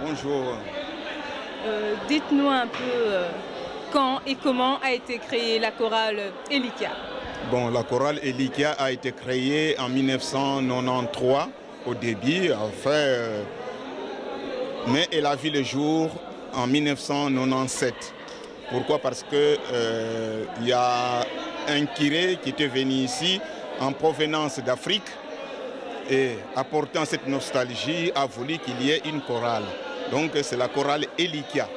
Bonjour. Dites-nous un peu quand et comment a été créée la chorale Elikia. Bon, la chorale Elikia a été créée en 1993 au début, mais elle a vu le jour en 1997. Pourquoi? Parce que il y a un curé qui était venu ici en provenance d'Afrique et apportant cette nostalgie a voulu qu'il y ait une chorale. Donc c'est la chorale Elikia.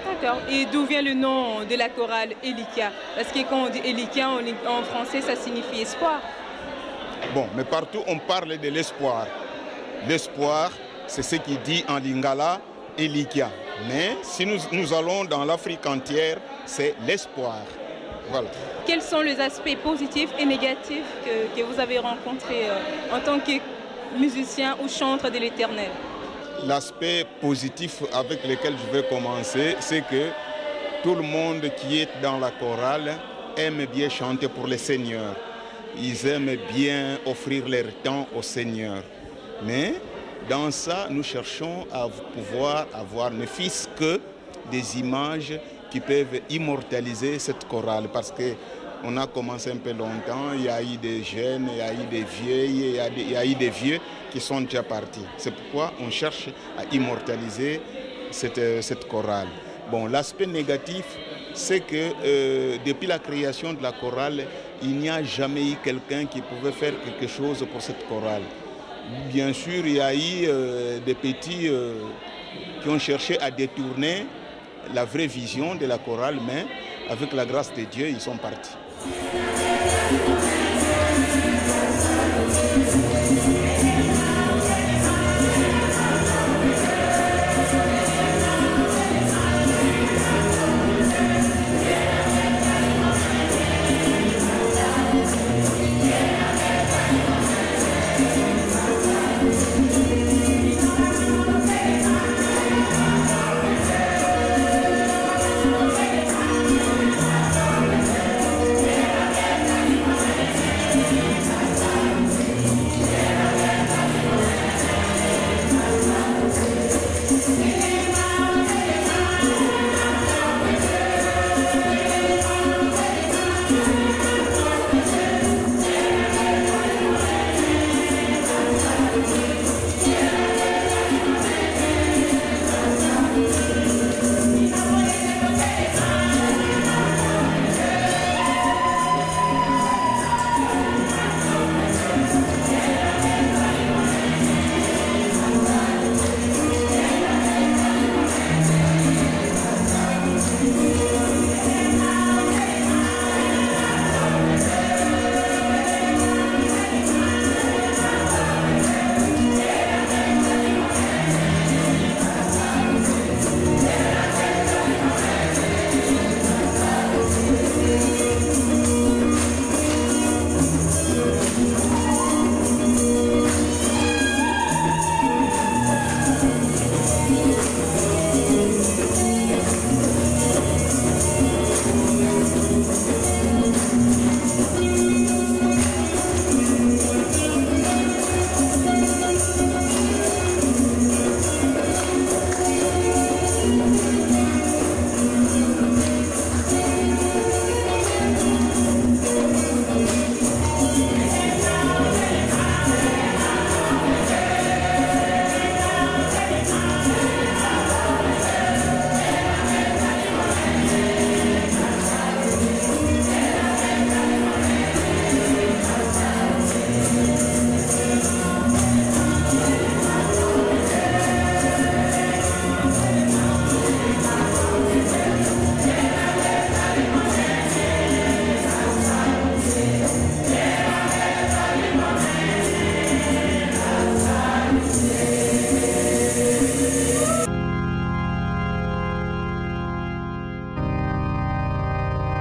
D'accord. Et d'où vient le nom de la chorale Elikia? Parce que quand on dit Elikia en français, ça signifie espoir. Bon, mais partout on parle de l'espoir. L'espoir, c'est ce qui dit en lingala Elikia. Mais si nous allons dans l'Afrique entière, c'est l'espoir. Voilà. Quels sont les aspects positifs et négatifs que vous avez rencontrés en tant que musicien ou chanteur de l'Éternel? L'aspect positif avec lequel je vais commencer, c'est que tout le monde qui est dans la chorale aime bien chanter pour le Seigneur. Ils aiment bien offrir leur temps au Seigneur. Mais dans ça, nous cherchons à pouvoir avoir ne fût-ce que des images qui peuvent immortaliser cette chorale. Parce qu'on a commencé un peu longtemps, il y a eu des jeunes, il y a eu des vieilles, il y a eu des vieux qui sont déjà partis. C'est pourquoi on cherche à immortaliser cette chorale. Bon, l'aspect négatif, c'est que depuis la création de la chorale, il n'y a jamais eu quelqu'un qui pouvait faire quelque chose pour cette chorale. Bien sûr, il y a eu des petits qui ont cherché à détourner la vraie vision de la chorale, mais avec la grâce de Dieu, ils sont partis.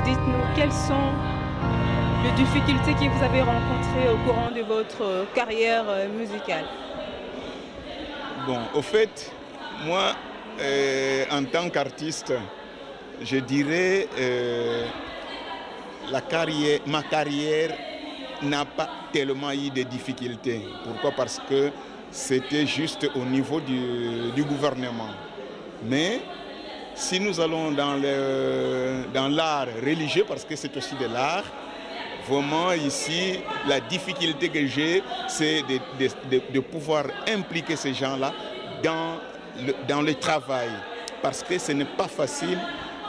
Dites-nous quelles sont les difficultés que vous avez rencontrées au courant de votre carrière musicale. Bon, au fait, moi, en tant qu'artiste, je dirais ma carrière n'a pas tellement eu de difficultés. Pourquoi? Parce que c'était juste au niveau du gouvernement. Mais si nous allons dans l'art religieux, parce que c'est aussi de l'art, vraiment ici, la difficulté que j'ai, c'est de pouvoir impliquer ces gens-là dans le travail. Parce que ce n'est pas facile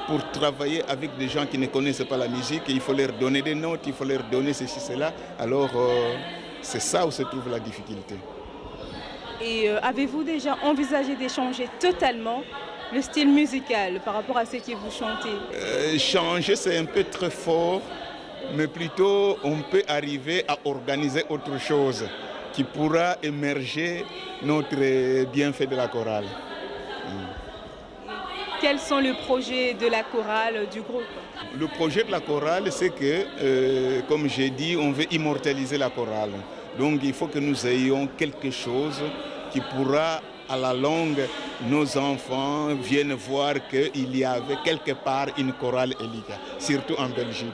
pour travailler avec des gens qui ne connaissent pas la musique. Il faut leur donner des notes, il faut leur donner ceci, cela. Alors, c'est ça où se trouve la difficulté. Et avez-vous déjà envisagé d'échanger totalement le style musical par rapport à ce que vous chantez? Changer, c'est un peu très fort, mais plutôt on peut arriver à organiser autre chose qui pourra émerger notre bienfait de la chorale. Quels sont les projets de la chorale, du groupe? Le projet de la chorale, c'est que, comme j'ai dit, on veut immortaliser la chorale. Donc il faut que nous ayons quelque chose qui pourra, à la longue, nos enfants viennent voir qu'il y avait quelque part une chorale Elika, surtout en Belgique.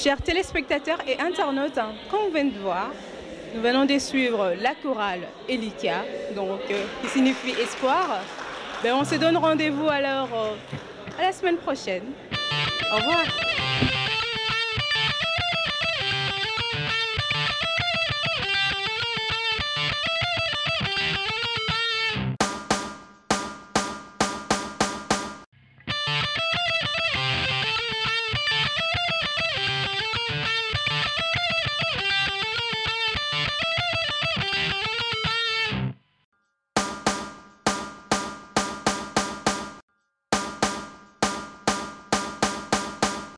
Chers téléspectateurs et internautes, comme vous venez de voir, nous venons de suivre la chorale Elikia, donc qui signifie espoir. Ben, on se donne rendez-vous alors à la semaine prochaine. Au revoir.